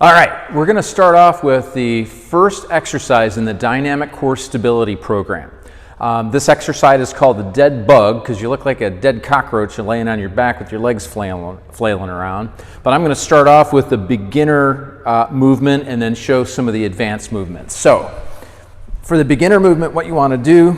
All right, we're going to start off with the first exercise in the dynamic core stability program. This exercise is called the dead bug because you look like a dead cockroach laying on your back with your legs flailing around. But I'm going to start off with the beginner movement and then show some of the advanced movements. So for the beginner movement, what you want to do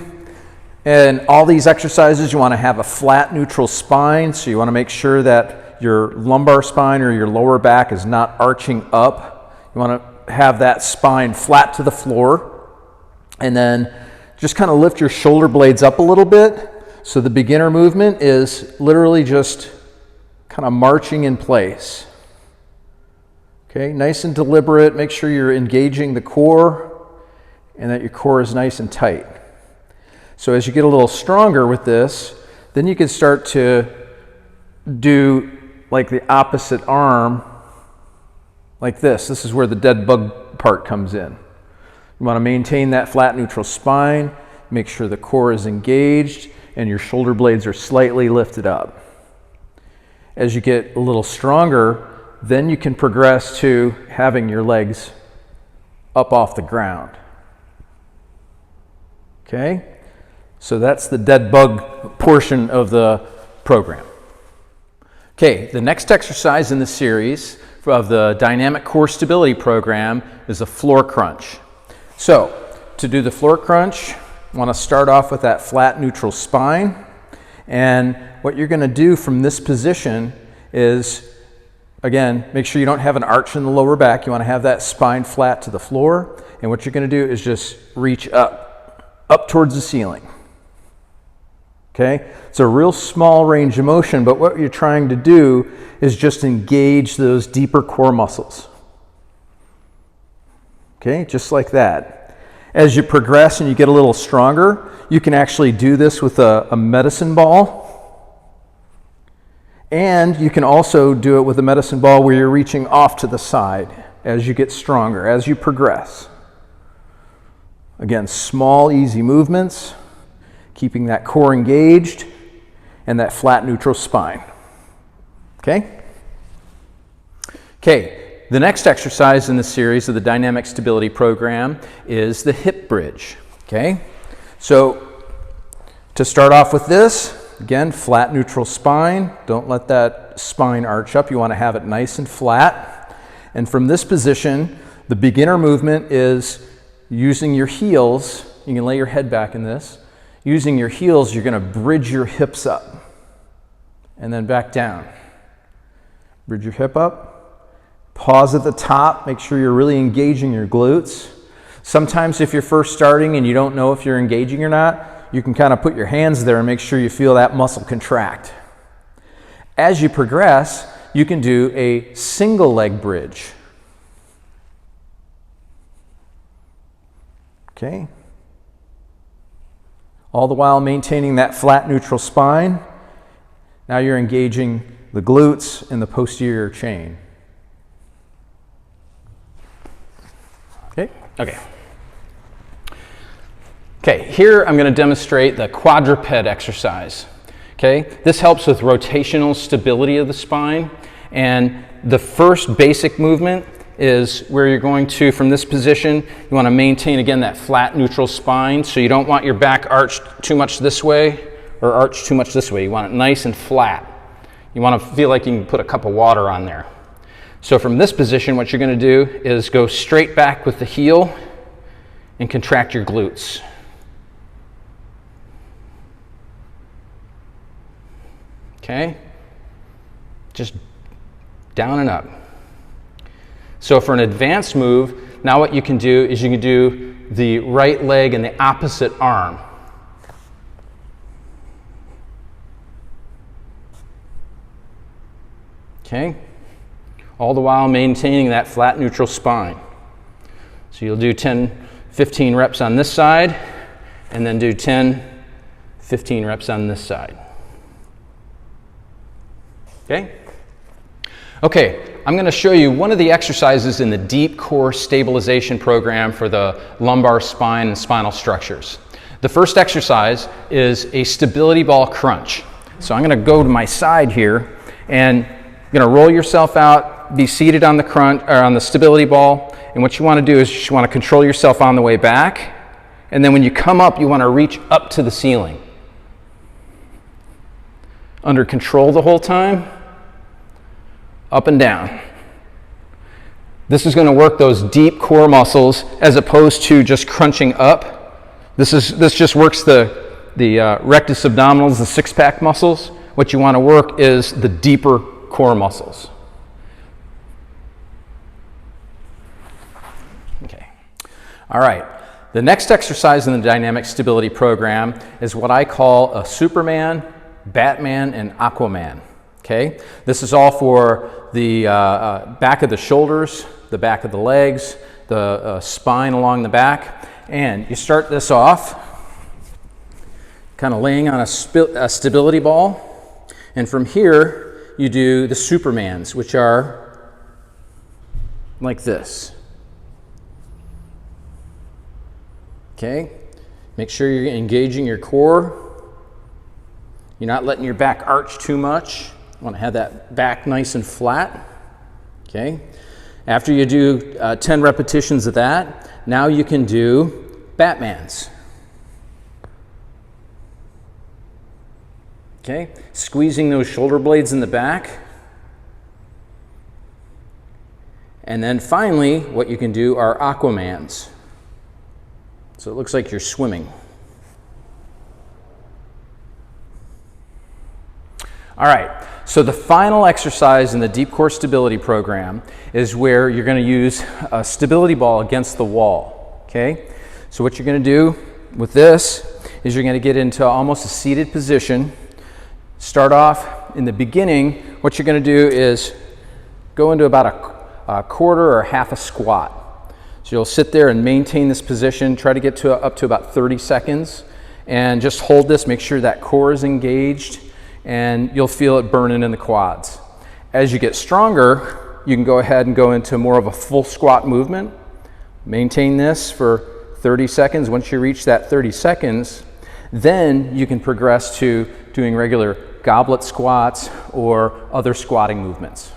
in all these exercises, you want to have a flat neutral spine. So you want to make sure that your lumbar spine or your lower back is not arching up. You want to have that spine flat to the floor, and then just kind of lift your shoulder blades up a little bit. So the beginner movement is literally just kind of marching in place. Okay, nice and deliberate. Make sure you're engaging the core and that your core is nice and tight. So as you get a little stronger with this, then you can start to do like the opposite arm, like this. This is where the dead bug part comes in. You want to maintain that flat neutral spine, make sure the core is engaged and your shoulder blades are slightly lifted up. As you get a little stronger, then you can progress to having your legs up off the ground. Okay? So that's the dead bug portion of the program. Okay, the next exercise in the series of the Dynamic Core Stability Program is a floor crunch. So, to do the floor crunch, you want to start off with that flat neutral spine. And what you're going to do from this position is, again, make sure you don't have an arch in the lower back. You want to have that spine flat to the floor. And what you're going to do is just reach up towards the ceiling. Okay, it's a real small range of motion, but what you're trying to do is just engage those deeper core muscles. Okay, just like that. As you progress and you get a little stronger, you can actually do this with a medicine ball. And you can also do it with a medicine ball where you're reaching off to the side as you get stronger, as you progress. Again, small, easy movements, keeping that core engaged and that flat neutral spine. Okay? Okay, the next exercise in the series of the Dynamic Stability Program is the hip bridge. Okay? So, to start off with this, again, flat neutral spine. Don't let that spine arch up. You want to have it nice and flat. And from this position, the beginner movement is using your heels. You can lay your head back in this. Using your heels, you're going to bridge your hips up and then back down. Bridge your hip up. Pause at the top. Make sure you're really engaging your glutes. Sometimes if you're first starting and you don't know if you're engaging or not, you can kind of put your hands there and make sure you feel that muscle contract. As you progress, you can do a single leg bridge. Okay? All the while maintaining that flat neutral spine. Now you're engaging the glutes and the posterior chain. Okay. Okay, here I'm going to demonstrate the quadruped exercise. Okay, this helps with rotational stability of the spine. And the first basic movement is where you're going to, from this position, you want to maintain, again, that flat neutral spine. So you don't want your back arched too much this way or arched too much this way. You want it nice and flat. You want to feel like you can put a cup of water on there. So from this position, what you're going to do is go straight back with the heel and contract your glutes. Okay? Just down and up. So for an advanced move, now what you can do is you can do the right leg and the opposite arm. Okay? All the while maintaining that flat neutral spine. So you'll do 10, 15 reps on this side, and then do 10, 15 reps on this side. Okay? Okay, I'm going to show you one of the exercises in the deep core stabilization program for the lumbar spine and spinal structures. The first exercise is a stability ball crunch. So I'm going to go to my side here and you're going to roll yourself out be seated on the crunch or on the stability ball, and what you want to do is you want to control yourself on the way back, and then when you come up, you want to reach up to the ceiling. Under control the whole time, up and down. This is going to work those deep core muscles as opposed to just crunching up. This just works the rectus abdominis, the six-pack muscles. What you want to work is the deeper core muscles. Okay. All right. The next exercise in the dynamic stability program is what I call a Superman, Batman, and Aquaman. Okay. This is all for the back of the shoulders, the back of the legs, the spine along the back. And you start this off kind of laying on a stability ball. And from here, you do the Supermans, which are like this. Okay? Make sure you're engaging your core. You're not letting your back arch too much. You want to have that back nice and flat. Okay? After you do 10 repetitions of that, now you can do Batmans. Okay, squeezing those shoulder blades in the back. And then finally, what you can do are Aquamans. So it looks like you're swimming. All right, so the final exercise in the deep core stability program is where you're going to use a stability ball against the wall. Okay, so what you're going to do with this is you're going to get into almost a seated position. Start off in the beginning. What you're going to do is go into about a quarter or half a squat. So you'll sit there and maintain this position. Try to get to up to about 30 seconds, and just hold this. Make sure that core is engaged, and you'll feel it burning in the quads. As you get stronger, you can go ahead and go into more of a full squat movement. Maintain this for 30 seconds. Once you reach that 30 seconds, then you can progress to doing regular goblet squats or other squatting movements.